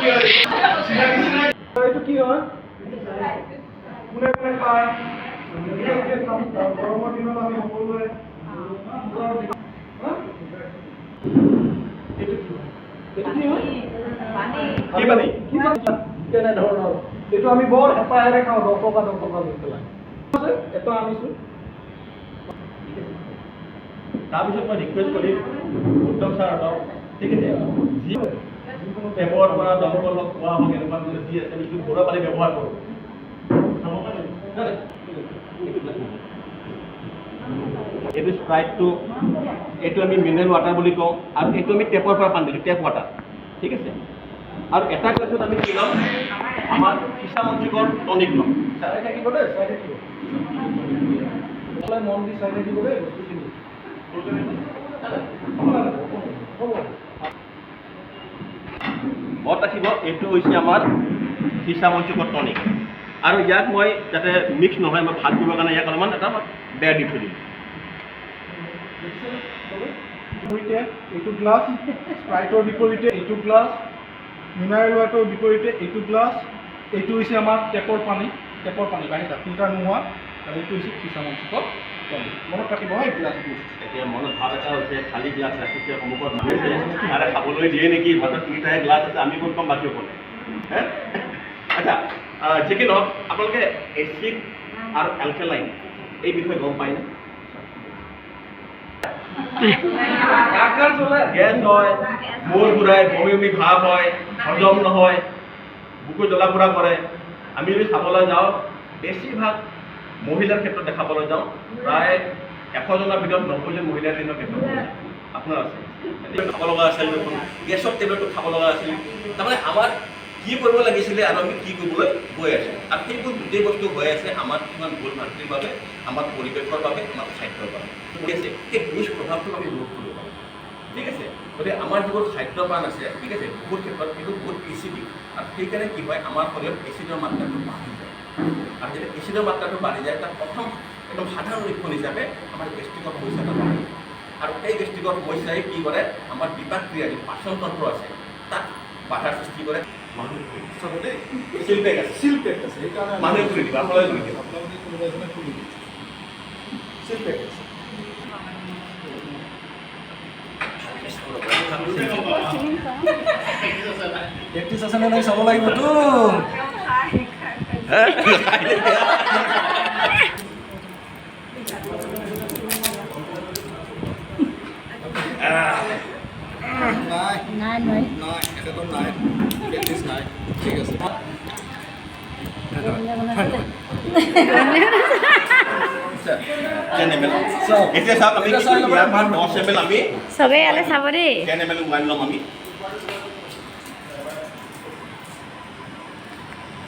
এইটো কি হয় কোনে কোনে খায় গৰমৰ দিনত আমি সকলোৱে কেনেধৰণৰ এইটো আমি বৰ হেঁপাহেৰে খাওঁ 10 টকা লৈ পেলাই এটা আনিছোঁ তাৰপিছত মই ৰিকুৱেষ্ট কৰিম উত্তম ছাৰহঁতক ঠিক আছে যিকোনো টেপৰ পৰা দমকল হওক খোৱা হওক এনেকুৱা ধৰণৰ যি আছে আমি ঘৰুৱা পানী ব্যৱহাৰ কৰোঁ এইটো স্প্ৰাইটটো এইটো আমি মিনাৰেল ৱাটাৰ বুলি কওঁ আৰু এইটো আমি টেপৰ পৰা পানী দিছোঁ টেপ ৱাটাৰ ঠিক আছে আৰু এটা ক্লাছত আমি কি ল'ম আমাৰ ফিছামন্ত্ৰীকৰ টনিক ল'ম চাই থাকিব দেই চাই থাকিব মন দি চাই থাকিব দেই বস্তুখিনি মনত ৰাখিব এইটো হৈছে আমাৰ ফিছামন্ত্ৰীকৰ টনিক আৰু ইয়াক মই যাতে মিক্স নহয় মই ভাল কৰিবৰ কাৰণে ইয়াক অলপমান এটা বেৰ দি থৈ দিম এইটো গ্লাছ স্প্ৰাইটৰ বিপৰীতে এইটো গ্লাছ মিনাৰেল ৱাটাৰৰ বিপৰীতে এইটো গ্লাছ এইটো হৈছে আমাৰ টেপৰ পানী বাহিৰত ফিল্টাৰ নোহোৱা আৰু এইটো হৈছে ফিছামন্ত্ৰীকৰ টনিক মনত ৰাখিব এই গ্লাছবোৰ এতিয়া মনত ভাৱ এটা হৈছে খালী গ্লাছ ৰাখিছে সন্মুখত মানুহে তাৰে খাবলৈ দিয়ে নেকি ভাতত তিনিটাহে গ্লাছ আছে আমি ক'ত কম বাকী অকলে আচ্ছা যি কি নহওক আপোনালোকে এচিড আৰু এলকেলাইন এই বিষয়ে গম পায়নে গেছ হয় মূৰ ঘূৰাই বমি ভাৱ হয় হজম নহয় বুকু জ্বলা পোৰা কৰে আমি যদি চাবলৈ যাওঁ বেছিভাগ মহিলাৰ ক্ষেত্ৰত দেখাবলৈ যাওঁ প্ৰায় 100জনৰ ভিতৰত 90জন মহিলাৰ দিনৰ ক্ষেত্ৰত আপোনাৰ আছে খাব লগা আছিল গেছৰ টেবলেটটো খাব লগা আছিল তাৰমানে আমাৰ কি কৰিব লাগিছিলে আৰু আমি কি কৰিবলৈ গৈ আছোঁ আৰু সেইবোৰ গোটেই বস্তু হৈ আছে আমাৰ কিছুমান ভুল ভ্ৰান্তিৰ বাবে আমাৰ পৰিৱেশৰ বাবে আমাৰ খাদ্যৰ বাবে ঠিক আছে সেই দুষ্প্ৰভাৱটো আমি ৰোধ কৰিব পাৰোঁ ঠিক আছে গতিকে আমাৰ যিবোৰ খাদ্যপান আছে ঠিক আছে বহুত ক্ষেত্ৰত কিন্তু বহুত এচিডিক আৰু সেইকাৰণে কি হয় আমাৰ শৰীৰত এচিডৰ মাত্ৰাটো বাঢ়ি যায় আৰু যেতিয়া এচিডৰ মাত্ৰাটো বাঢ়ি যায় তাৰ প্ৰথম একদম সাধাৰণ লক্ষণ হিচাপে আমাৰ গেষ্ট্ৰিকৰ সমস্যাটো বাঢ়ে আৰু এই গেষ্ট্ৰিকৰ সমস্যাই কি কৰে আমাৰ বিপাক ক্ৰিয়া যি পাচন তন্ত্ৰ আছে তাক বাধাৰ সৃষ্টি কৰে মানুহ শিল্পেক আছে সেইকাৰণে মানুহে কৰি দিব আপোনালোকে কৰি দিব আপোনালোকে কোনোবা এজনে খুলি দিব শিল্পেক আছে প্ৰেক্টিছ আছে নে নাই চাব লাগিবতো নাই একদম নাই প্ৰেক্টিছ নাই ঠিক আছে এতিয়া চাওক আমি ইয়াৰ পৰা 10 ml আমি চবেই ইয়ালে চাব দেই 10 ml ওৱাইন ল'ম আমি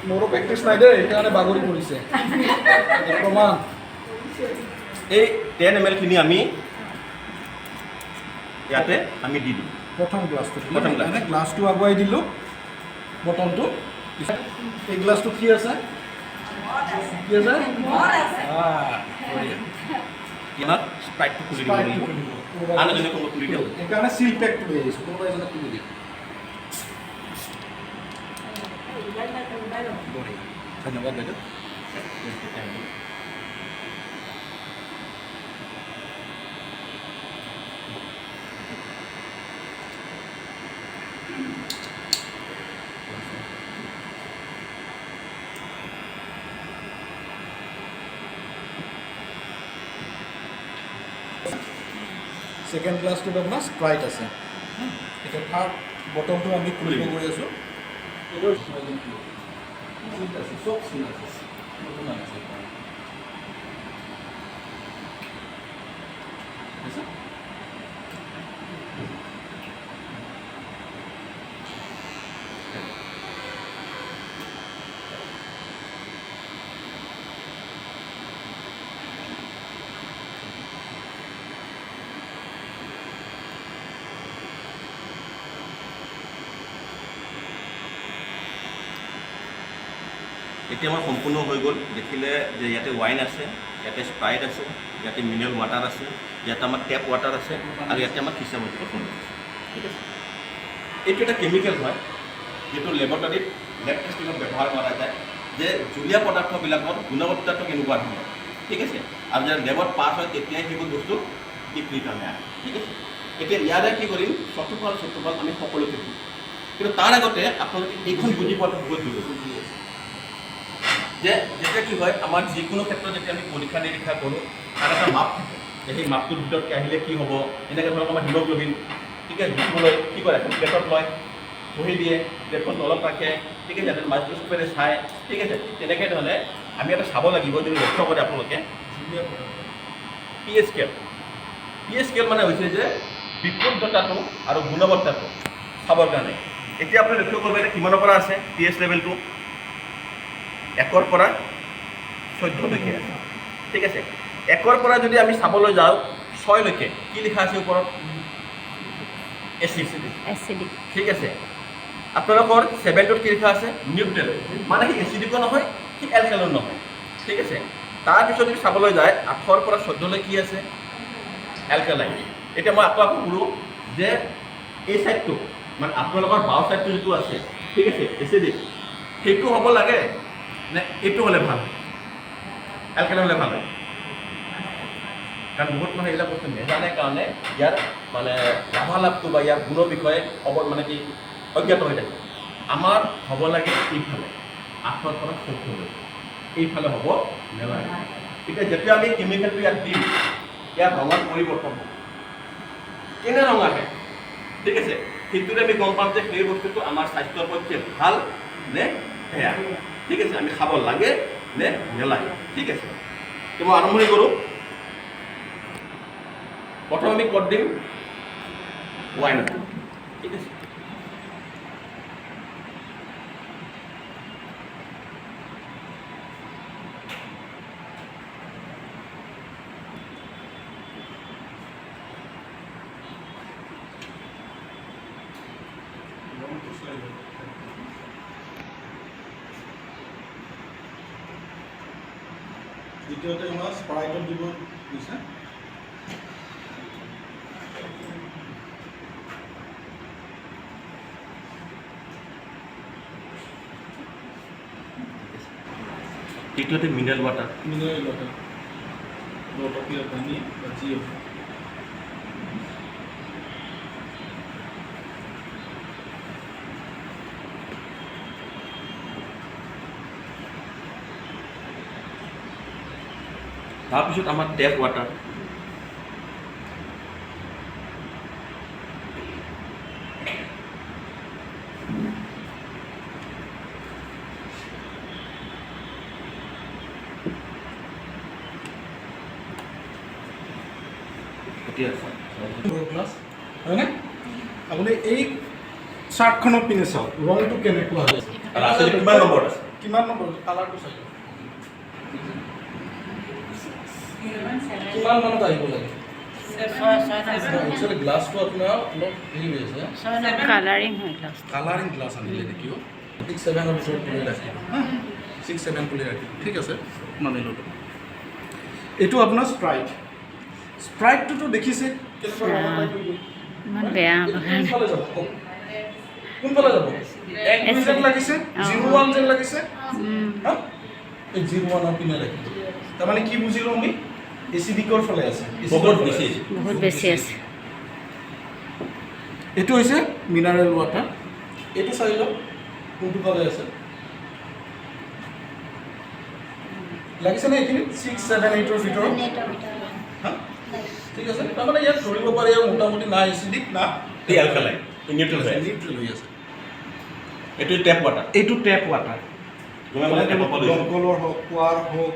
মোৰো প্ৰেক্টিছ নাই দেই সেইকাৰণে বাগৰি পৰিছে প্ৰমাণ এই 10 ml খিনি আমি ইয়াতে আমি দি দিম প্ৰথম গ্লাছটো আগুৱাই দিলোঁ বটলটো এই গ্লাছটো কি আছে ইয়াত স্প্ৰাইটটো খুলি দিব লাগিব আন এজনে কোনোবা খুলি দিওঁ সেইকাৰণে চিল পেকটো লৈ আহিছোঁ কোনোবা এজনে খুলি দিম ধন্যবাদ বাইদেউ সেকেন্ড গ্লাছটোত আপোনাৰ স্প্ৰাইট আছে এতিয়া থাৰ্ড বটলটো আমি খুলিব গৈ আছোঁ চব চিন আছে এতিয়া আমাৰ সম্পূৰ্ণ হৈ গ'ল দেখিলে যে ইয়াতে ৱাইন আছে ইয়াতে স্প্ৰাইট আছে ইয়াতে মিনাৰেল ৱাটাৰ আছে ইয়াতে আমাৰ টেপ ৱাটাৰ আছে আৰু ইয়াতে আমাৰ ফিছামন্ত্ৰীকৰ টনিক আছে ঠিক আছে এইটো এটা কেমিকেল হয় যিটো লেবৰেটৰীত লেব টেষ্টিঙত ব্যৱহাৰ কৰা যায় যে জুলীয়া পদাৰ্থবিলাকৰ গুণগতটো কেনেকুৱা ধৰণৰ ঠিক আছে আৰু যেতিয়া লেবত পাছ হয় তেতিয়াই সেইবোৰ বস্তু বিক্ৰীৰ কাৰণে আহে ঠিক আছে এতিয়া ইয়াৰে কি কৰিম চতুফল আমি সকলো শিকিম কিন্তু তাৰ আগতে আপোনালোকে এইখন বুজি পোৱাটো বহুত জৰুৰী যে যেতিয়া কি হয় আমাৰ যিকোনো ক্ষেত্ৰত যেতিয়া আমি পৰীক্ষা নিৰীক্ষা কৰোঁ তাৰ এটা মাপ থাকে যে সেই মাপটোৰ ভিতৰত আহিলে কি হ'ব এনেকৈ ধৰক আমাৰ হিমগ্ল'বিন ঠিক আছে জুখিবলৈ কি কৰে এখন প্লেটত লয় বহি দিয়ে প্লেটখন তলত ৰাখে ঠিক আছে মাইক্ৰস্কোপেৰে চাই ঠিক আছে তেনেকৈ ধৰণে আমি এটা চাব লাগিব যদি লক্ষ্য কৰে আপোনালোকে pH স্কেল মানে হৈছে যে বিশুদ্ধতাটো আৰু গুণগততাটো চাবৰ কাৰণে এতিয়া আপুনি লক্ষ্য কৰিব এতিয়া কিমানৰ পৰা আছে pH লেভেলটো 1ৰ পৰা 14লৈকে আছে ঠিক আছে 1ৰ পৰা যদি আমি চাবলৈ যাওঁ 6লৈকে কি লিখা আছে ওপৰত এচিডিক ঠিক আছে আপোনালোকৰ 7টোত কি লিখা আছে নিউট্ৰেল মানে সি এচিডিকো নহয় সি এলকালাইনো নহয় ঠিক আছে তাৰপিছত যদি চাবলৈ যায় 8ৰ পৰা 14লৈ কি আছে এলকালাইন এতিয়া মই আকৌ ক'লোঁ যে এই ছাইডটো মানে আপোনালোকৰ বাওঁ ছাইডটো যিটো আছে ঠিক আছে এচিডিক সেইটো হ'ব লাগে নে এইটো হ'লে ভাল এলকালাইন হ'লে ভাল হয় কাৰণ বহুত মানুহে এইবিলাক বস্তু নেজানে কাৰণে ইয়াৰ মানে লাভালাভটো বা ইয়াৰ গুণৰ বিষয়ে মানে কি অজ্ঞাত হৈ থাকে আমাৰ হ'ব লাগে এইফালে 8ৰ পৰা 14লৈ এইফালে হ'ব নেলাগে এতিয়া যেতিয়া আমি কেমিকেলটো ইয়াত দিম ইয়াৰ ৰঙত পৰিৱৰ্তন হ'ব কেনে ৰং আহে ঠিক আছে সেইটোৰে আমি গম পাম যে সেই বস্তুটো আমাৰ স্বাস্থ্যৰ পক্ষে ভাল নে বেয়া ঠিক আছে আমি খাব লাগে নে নেলাগে ঠিক আছে মই আৰম্ভণি কৰোঁ প্ৰথম আমি ক'ত দিম ৱাইনত ঠিক আছে দ্বিতীয়তে আমাৰ স্প্ৰাইটত দিব দিছে তৃতীয়তে মিনাৰেল ওয়াটাৰ পানী বা যি তাৰপিছত আমাৰ টেপ ওয়াটাৰ গ্লাছ হয়নে আপুনি এই চাৰ্টখনত পিনে চাওক ৰংটো কেনেকুৱা হয় আৰু আছে কিমান নম্বৰ আছে কিমান নম্বৰ কালাৰটো চাই কিমান মানত আহিব লাগে একচুৱেলি গ্লাছটো আপোনাৰ অলপ হেৰি হৈ আছে কালাৰিং গ্লাছ আনিলে নেকি 6-7ৰ ভিতৰত তুলি ৰাখিব 6-7 তুলি ৰাখিব ঠিক আছে মানি ল'লোঁ এইটো আপোনাৰ স্প্ৰাইটটোতো দেখিছে কেনেকুৱা কোনফালে যাব এক যেন লাগিছে 01 যেন লাগিছে এই 01 পিনে ৰাখিব তাৰমানে কি বুজিলোঁ আমি এচিডিকৰ ফালে আছে বহুত বেছি আছে এইটো হৈছে মিনাৰেল ৱাটাৰ এইটো চাই লওক কোনটো ফালে আছে লাগিছেনে এইখিনি 6-7-8ৰ ভিতৰত ঠিক আছে তাৰমানে ইয়াত ধৰিব পাৰি মোটামুটি না এচিডিক না এলকালাইন নিউট্ৰেল হৈ আছে এইটো টেপ ৱাটাৰ দমকলৰ হওক কুঁৱাৰ হওক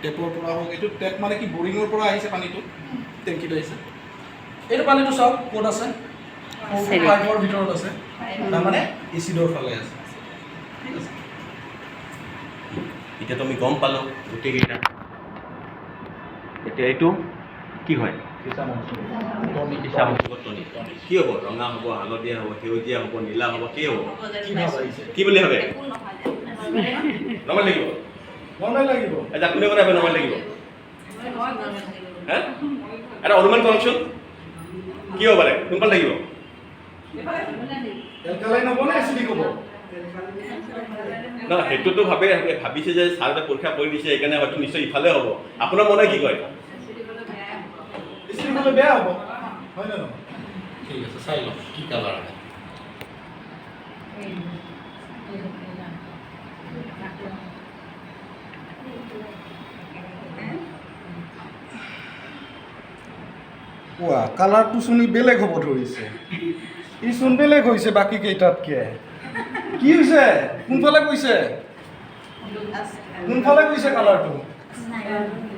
টেপৰ পৰা হওক এইটো টেপ মানে কি বৰিঙৰ পৰা আহিছে পানীটো টেংকিত আহিছে এইটো পানীটো চাওক ক'ত আছে পাইপৰ ভিতৰত আছে তাৰমানে এচিডৰ ফালে আছে ঠিক আছে এতিয়াতো আমি গম পালোঁ গোটেইকেইটা এতিয়া এইটো কি হয় কি হ'ব ৰঙা হ'ব হালধীয়া হ'ব সেউজীয়া হ'ব নীলা হ'ব কি হ'ব কি বুলি ভাবে নৰ্মেল লাগিব এটা কোনে কোনে ভাবে নৰ্মেল লাগিব এটা অনুমান কৰকচোন কি হ'ব পাৰে কোনফালে লাগিব এলকালাইন হ'ব নে এচিডিক হ'ব না সেইটোতো ভাবিছে যে ছাৰ এটা পৰীক্ষা কৰি দিছে সেইকাৰণে হয়তো নিশ্চয় ইফালে হ'ব। আপোনাৰ মনে কি কয়? ইস্ত্ৰি হ'লে বেয়া হ'ব, হয় নে নহয়? ঠিক আছে, চাই লওক কি কালাৰ আহে। কোৱা কালাৰটো চোন বেলেগ হ'ব ধৰিছে, ই চোন বেলেগ হৈছে বাকী কেইটাতকে। কি হৈছে? কোনফালে গৈছে? কোনফালে গৈছে কালাৰটো?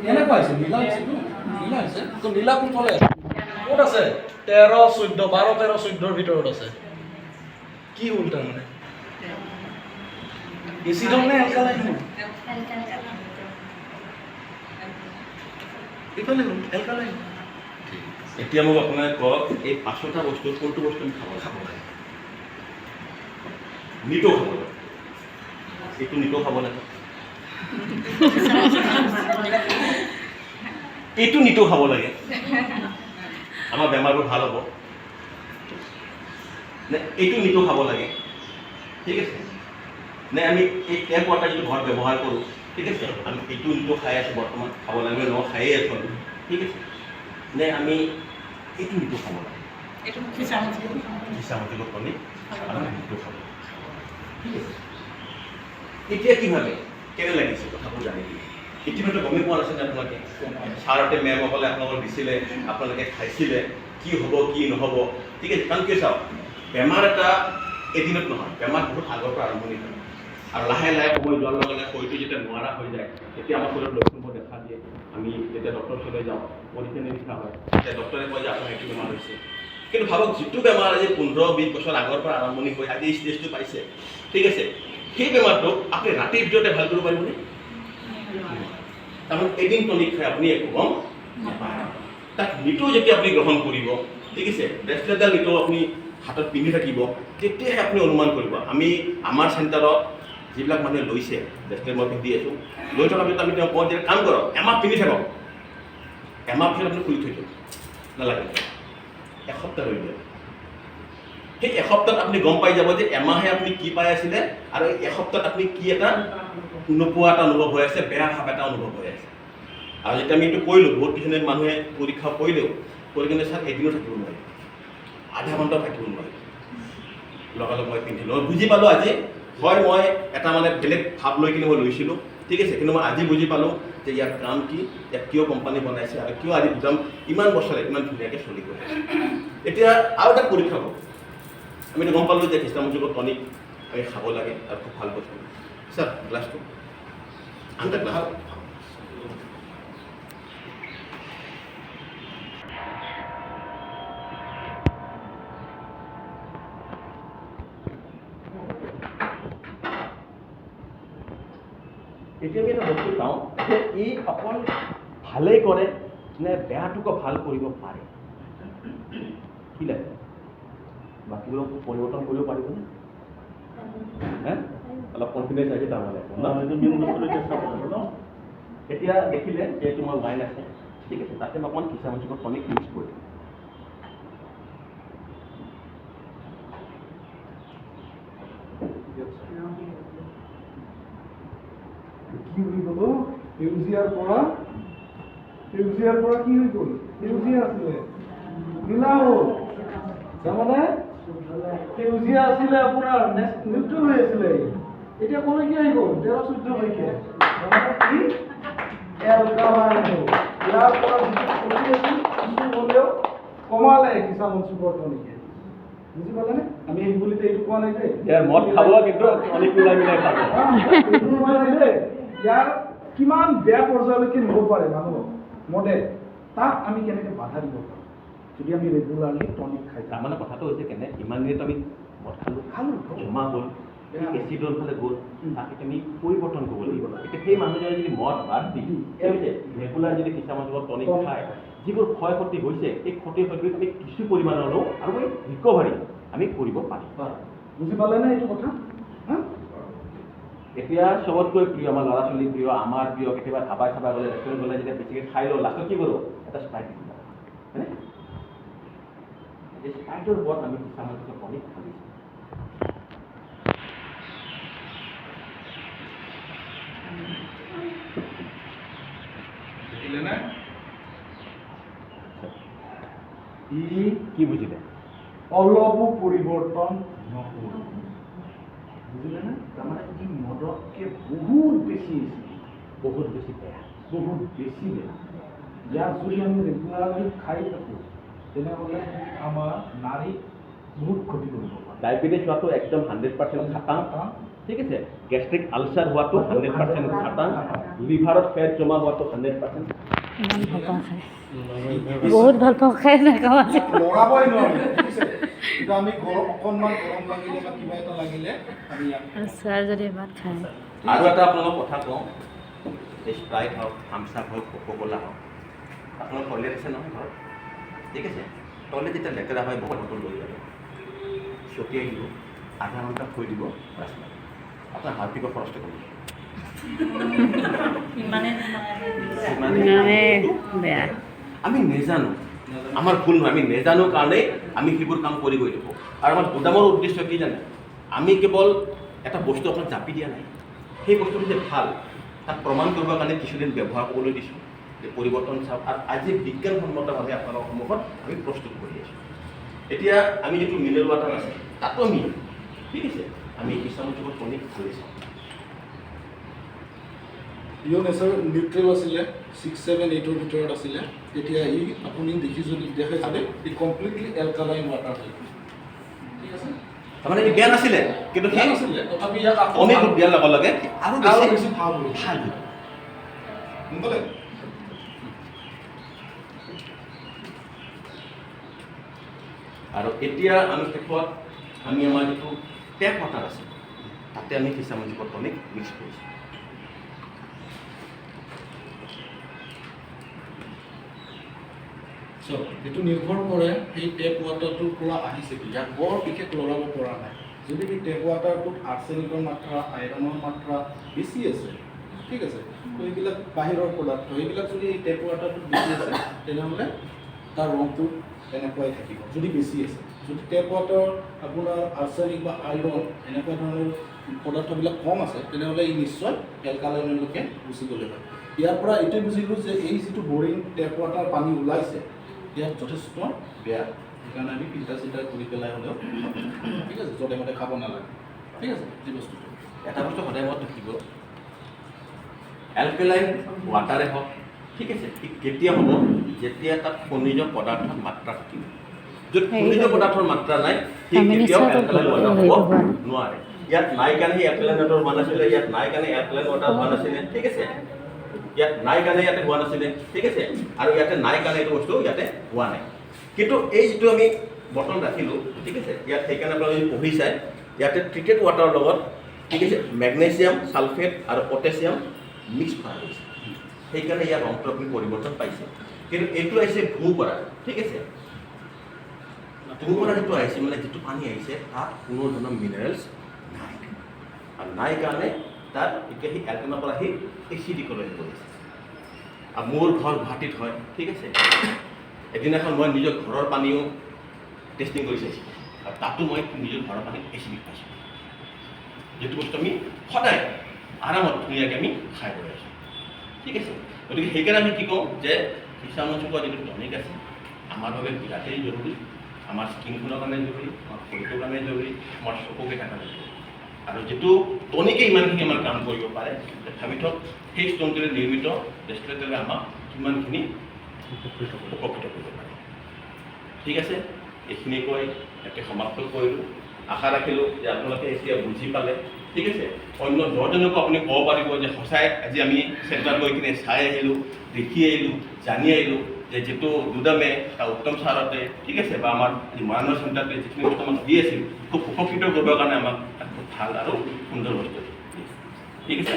এনেকুৱা হৈছে, নীলা হৈছেতো, নীলা হৈছে তো। নীলা কোনফালে আছে? ক'ত আছে? 13, 14, 12, 13, 14ৰ ভিতৰত আছে। কি হ'ল তাৰমানে? এচিড হ'ল নে এলকালাইন হ'ল? এইফালে হ'ল এলকালাইন। এতিয়া মোক আপোনাক কওক, এই 5টা বস্তু কোনটো বস্তু আমি খাব লাগে? নিটো খাব লাগে, এইটো নিটো খাব লাগে, এইটো নিটো খাব লাগে, আমাৰ বেমাৰবোৰ ভাল হ'ব। নে এইটো নিটো খাব লাগে, ঠিক আছে? নে আমি এই টেপ ৱাটাৰ যিটো ঘৰত ব্যৱহাৰ কৰোঁ, ঠিক আছে, আমি এইটো নিটো খাই আছোঁ বৰ্তমান, খাব লাগে ন, খায়েই আছোঁ আমি, ঠিক আছে? নে আমি এইটো নিটো খাব লাগে, খিচামতিলো কণী আমি নিটো খাব লাগে, ঠিক আছে? এতিয়া কি ভাবে কেনে লাগিছে কথাবোৰ জানি দিলে? ইতিমধ্যে গমেই পোৱা নাছিলে আপোনালোকে, ছাৰহঁতে মেমসকলে আপোনালোকক দিছিলে, আপোনালোকে খাইছিলে, কি হ'ব কি নহ'ব, ঠিক আছে? কাৰণ কি চাওক, বেমাৰ এটা এদিনত নহয়, বেমাৰ বহুত আগৰ পৰা আৰম্ভণি হয় আৰু লাহে লাহে সময় যোৱাৰ লগে লগে শৰীৰটো যেতিয়া নোৱাৰা হৈ যায়, তেতিয়া আমাৰ শৰীৰত লক্ষণবোৰ দেখা দিয়ে। আমি যেতিয়া ডক্টৰৰ ওচৰলৈ যাওঁ, পৰীক্ষা নিৰীক্ষা হয়, তেতিয়া ডক্টৰে কয় যে আপোনাৰ এইটো বেমাৰ হৈছে। কিন্তু ভাবক, যিটো বেমাৰ আজি 15-20 বছৰ আগৰ পৰা আৰম্ভণি হৈ আজি এই ষ্টেজটো পাইছে, ঠিক আছে, সেই বেমাৰটোক আপুনি ৰাতিৰ ভিতৰতে ভাল কৰিব পাৰিবনে? তাৰমানে এদিন টনিক খাই আপুনি একো গম নাপায়। তাক নিটো যেতিয়া আপুনি গ্ৰহণ কৰিব, ঠিক আছে, ব্ৰেচলেটডাল নিটো আপুনি হাতত পিন্ধি থাকিব, তেতিয়াহে আপুনি অনুমান কৰিব। আমাৰ চেণ্টাৰত যিবিলাক মানুহে লৈছে, ব্ৰেচলেট মই পিন্ধি আছোঁ, লৈ থকাৰ পিছত আমি তেওঁ কওঁ যে কাম কৰক, এমাহ পিন্ধি থাকক, এমাহ পিছত আপুনি খুলি থৈ দিয়ক, নালাগে, এসপ্তাহ ৰৈ দিয়ক। সেই এসপ্তাহত আপুনি গম পাই যাব যে এমাহে আপুনি কি পাই আছিলে আৰু এই এসপ্তাহত আপুনি কি এটা নোপোৱা এটা অনুভৱ হৈ আছে, বেয়া ভাৱ এটা অনুভৱ হৈ আছে। আৰু যেতিয়া আমি এইটো কৰিলোঁ, বহুত কিছুমান মানুহে পৰীক্ষা কৰিলেও কৰি কিনে চাওক এদিনো থাকিব নোৱাৰে, আধা ঘণ্টাও থাকিব নোৱাৰে, লগালগ মই পিন্ধিলোঁ। মই বুজি পালোঁ আজি, হয় মই এটা মানে বেলেগ ভাৱ লৈ কিনে মই লৈছিলোঁ, ঠিক আছে, কিন্তু মই আজি বুজি পালোঁ যে ইয়াৰ কাম কি, ইয়াত কিয় কোম্পানী বনাইছে আৰু কিয় আজি গুদাম ইমান বছৰে ইমান ধুনীয়াকৈ চলি গ'ল। এতিয়া আৰু এটা পৰীক্ষা হ'ব, আমিতো গম পালোঁ যে খ্ৰীষ্টামযুগৰ টনিক আমি খাব লাগে আৰু খুব ভাল বস্তু। ছাৰ গ্লাছটো আনটা গ্লাছ এতিয়া আমি এটা বস্তু চাওঁ যে ই অকল ভালেই কৰে নে বেয়াটোকো ভাল কৰিব পাৰে? কি লাগে? বাকীবোৰক পৰিৱৰ্তন কৰিব পাৰিবনে? অলপ কনফিডেঞ্চ আছে তাৰমানে। এতিয়া দেখিলে যে তোমাৰ ৱাইন আছে, ঠিক আছে, তাতে মই অকণমান খিচামচিকৰ টনিক মিক্স কৰি দিম। কি হৈ গ'ল? সেউজীয়াৰ পৰা কি হৈ গ'ল? সেউজীয়া আছিলে, নীলা হ'ল। তাৰমানে সেউজীয়া আছিলে আপোনাৰ নিউট্ৰেল হৈ আছিলে, এতিয়া ক'লে কি আহি গ'ল? 13-14 লৈকে। তাৰমানে কি? এলকালাইন হ'ল। ইয়াৰ পৰা যিটো ক্ষতি আছিল, কিছু হ'লেও কমালে খিচামচিকৰ টনিকে। বুজি পালেনে? আমি এই বুলিতে এইটো কোৱা নাই যে মদ খাব কিন্তু টনিক মিলাই মিলাই খাব। ইয়াৰ কিমান বেয়া পৰ্যায়লৈকে নিব পাৰে মানুহক মদে, তাক আমি কেনেকৈ বাধা দিব পাৰোঁ যদি আমি ৰেগুলাৰলি টনিক খাই। তাৰমানে কথাটো হৈছে কেনে, ইমান দিনত আমি মদ খালোঁ, জমা হ'ল, এচিডৰ ফালে গ'ল, তাক আমি পৰিৱৰ্তন কৰিব লাগিব। এতিয়া সেই মানুহজনে যদি মদ বাদ দি ৰেগুলাৰ যদি খিচামচিকৰ টনিক খায়, যিবোৰ ক্ষয় ক্ষতি হৈছে, এই ক্ষতিৰ আমি কিছু পৰিমাণৰ লওঁ আৰু এই ৰিকভাৰী আমি কৰিব পাৰিম। বুজি পালেনে এইটো কথা? এতিয়া চবতকৈ প্ৰিয় আমাৰ ল'ৰা ছোৱালীৰ প্ৰিয়, আমাৰ প্ৰিয়, কেতিয়াবা ধাবাই চাবাই গ'লে, ৰেষ্টুৰেণ্ট গ'লে যেতিয়া বেছিকৈ খাই লওঁ, লাষ্টত কি কৰোঁ? এটা স্প্ৰাইট দি দিওঁ, হয়নে? এই স্প্ৰাইটৰ ওপৰত আমি খিচামচিকৰ টনিক ঢালিছোঁ। বুজিলে নে? ই কি বুজিলে? অলপো পৰিৱৰ্তন নকৰোঁ, বুজিলে নে? তাৰমানে ই মদতকৈ বহুত বেছি বহুত বেছি বেয়া। বহুত বেছি বেয়া। ইয়াক যদি আমি ৰেগুলাৰলি খাই থাকোঁ তেনেহ'লে আমাৰ নাৰীক বহুত ক্ষতি কৰিব পাৰে। ডায়েবেটিছ হোৱাটো একদম 100% খাটাং, ঠিক আছে। গেষ্ট্ৰিক আলচাৰ হোৱাটো 100% খাটাং, লিভাৰত ফেট জমা হোৱাটো 100%। ইমান ভাল পাওঁ খাই, বহুত ভাল পাওঁ খাই নাখাওঁ আজি। লগাবই নোৱাৰি, বুজিছে? এতিয়া আমি অকণমান গৰম লাগিলে বা কিবা এটা লাগিলে আমি ইয়াক আৰু ছাৰ যদি ভাত খায় আৰু এটা আপোনালোকক কথা কওঁ, এই স্প্ৰাইট হওক, থামছ আপ হওক, কোকো-কোলা হওক, আপোনালোকৰ টয়লেট আছে নহয় ঘৰত, ঠিক আছে। টয়লেট যেতিয়া লেতেৰা হয় বটলটো লৈ যাব, ছটিয়াই দিব, আধা ঘণ্টা থৈ দিব, আপোনাৰ হাৰ্পিকৰ খৰচটো কমিব। ইমানেই বেয়া। আমি নেজানো, আমাৰ ভুল নহয়, আমি নেজানো কাৰণেই আমি সেইবোৰ কাম কৰি গৈ থাকোঁ। আৰু আমাৰ গুদামৰ উদ্দেশ্য কি জানে? আমি কেৱল এটা বস্তু আপোনাক জাপি দিয়া নাই, সেই বস্তুটো যে ভাল তাক প্ৰমাণ কৰিবৰ কাৰণে কিছুদিন ব্যৱহাৰ কৰিবলৈ দিছোঁ, যে পৰিৱৰ্তন চাওক। আৰু আজি বিজ্ঞানসন্মতভাৱে আপোনালোকৰ সন্মুখত আমি প্ৰস্তুত কৰি আছোঁ। এতিয়া আমি যিটো মিনাৰেল ৱাটাৰ আছে তাতো আমি, ঠিক আছে, আমি ইছামুচুকৰ টনিক ঢালি চাওঁ। ইও নেচাৰ নিউট্ৰেল আছিলে, 6-7-8ৰ ভিতৰত আছিলে। এতিয়া ই আপুনি দেখে চালে ই কমপ্লিটলি এলকালাইন ৱাটাৰ হয়, ঠিক আছে। তাৰমানে ই বেয়া নাছিলে, কিন্তু বেয়া নাছিলে, তথাপি ইয়াক টনিক দিয়াৰ লগে লগে আৰু বেছি ভাল হ'ল। ভাল। গম পালে? আৰু এতিয়া আমি শেষত আমি আমাৰ যিটো টেপ ৱাটাৰ আছে তাতে আমি ইছামুচুকৰ টনিক মিক্স কৰিছোঁ। এইটো নিৰ্ভৰ কৰে সেই টেপ ৱাটাৰটোৰ পৰা আহিছে কি, ইয়াক বৰ বিশেষ লগাব পৰা নাই। যদি সেই টেপ ৱাটাৰটোত আৰ্ছেনিকৰ মাত্ৰা, আইৰণৰ মাত্ৰা বেছি আছে, ঠিক আছে, তো এইবিলাক বাহিৰৰ পদাৰ্থ, এইবিলাক যদি এই টেপ ৱাটাৰটোত বেছি আছে তেনেহ'লে তাৰ ৰংটো তেনেকুৱাই থাকিব, যদি বেছি আছে। যদি টেপ ৱাটাৰ আপোনাৰ আৰ্ছেনিক বা আইৰণ এনেকুৱা ধৰণৰ পদাৰ্থবিলাক কম আছে তেনেহ'লে ই নিশ্চয় এলকালাইনলৈকে গুচি গ'লে হয়। ইয়াৰ পৰা এইটোৱে বুজিলোঁ যে এই যিটো বৰিং টেপ ৱাটাৰ পানী ওলাইছে ইয়াত যথেষ্ট বেয়া, সেইকাৰণে আমি ফিল্টাৰ চিল্টাৰ কৰি পেলাই হ'লেও, ঠিক আছে, য'তে মতে খাব নালাগে, ঠিক আছে। যি বস্তুটো এটা বস্তু সদায় মনত ৰাখিব, এলকেলাইন ৱাটাৰে হওক, ঠিক আছে, ঠিক কেতিয়া হ'ব, যেতিয়া তাত খনিজ পদাৰ্থৰ মাত্ৰা থাকিব। য'ত খনিজ পদাৰ্থৰ মাত্ৰা নাই সি কেতিয়াও এলকেলাইন ৱাটাৰ হ'ব নোৱাৰে। ইয়াত নাই কাৰণে এলকেলাইন ৱাটাৰ হোৱা নাছিলে, ইয়াত নাই কাৰণে এলকেলাইন ৱাটাৰ হোৱা নাছিলে, ঠিক আছে। ইয়াত নাই কাৰণে ইয়াতে হোৱা নাছিলে, ঠিক আছে, আৰু ইয়াতে নাই কাৰণে এইটো বস্তু ইয়াতে হোৱা নাই। কিন্তু এই যিটো আমি বটল ৰাখিলোঁ, ঠিক আছে, ইয়াত সেইকাৰণে আপোনালোকে যদি পঢ়ি চায়, ইয়াতে ট্ৰিটেড ৱাটাৰৰ লগত, ঠিক আছে, মেগনেছিয়াম, ছালফেট আৰু পটেছিয়াম মিক্স কৰা হৈছে, সেইকাৰণে ইয়াৰ ৰংটো আপুনি পৰিৱৰ্তন পাইছে। কিন্তু এইটো আহিছে ভূ পৰা, ঠিক আছে, ভূ পৰা যিটো আহিছে, মানে যিটো পানী আহিছে তাত কোনো ধৰণৰ মিনাৰেলছ নাই, আৰু নাই কাৰণে তাত এতিয়া সেই এলকেনৰ পৰা সি এচিডিকলৈ গৈছে। আৰু মোৰ ঘৰ গুৱাহাটীত হয়, ঠিক আছে, এদিনাখন মই নিজৰ ঘৰৰ পানীও টেষ্টিং কৰি চাইছিলোঁ, আৰু তাতো মই নিজৰ ঘৰৰ পানী এচিডিক পাইছোঁ, যিটো বস্তু আমি সদায় আৰামত ধুনীয়াকৈ আমি খাই গৈ আছোঁ, ঠিক আছে। গতিকে সেইকাৰণে আমি কি কওঁ যে ইছামুচুকৰ যিটো টনিক আছে আমাৰ বাবে বিৰাটেই জৰুৰী, আমাৰ স্কিনখনৰ কাৰণে জৰুৰী, আমাৰ শৰীৰটোৰ কাৰণে জৰুৰী, আমাৰ চকুকেইটাৰ কাৰণে জৰুৰী। আৰু যিটো টনিকে ইমানখিনি আমাৰ কাম কৰিব পাৰে, ভাবি থওক সেই ষ্টনটোৰে নিৰ্মিত ৰেষ্টুৰেণ্টৰে আমাক কিমানখিনি উপকৃত কৰিব পাৰে। ঠিক আছে, এইখিনি কৈ ইয়াতে সমাপ্ত কৰিলোঁ। আশা ৰাখিলোঁ যে আপোনালোকে এতিয়া বুজি পালে, ঠিক আছে। অন্য দহজনকো আপুনি ক'ব পাৰিব যে সঁচাই আজি আমি চেণ্টাৰ গৈ কিনে চাই আহিলোঁ, দেখি আহিলোঁ, জানি আহিলোঁ যে যিটো দুদামে এটা উত্তম ছাৰতে, ঠিক আছে, বা আমাৰ মৰাণৰ চেণ্টাৰতে যিখিনি বস্তু আমাক দি আছিল খুব উপকৃত কৰিবৰ কাৰণে আমাক খুব ভাল আৰু সুন্দৰ বস্তু, ঠিক আছে।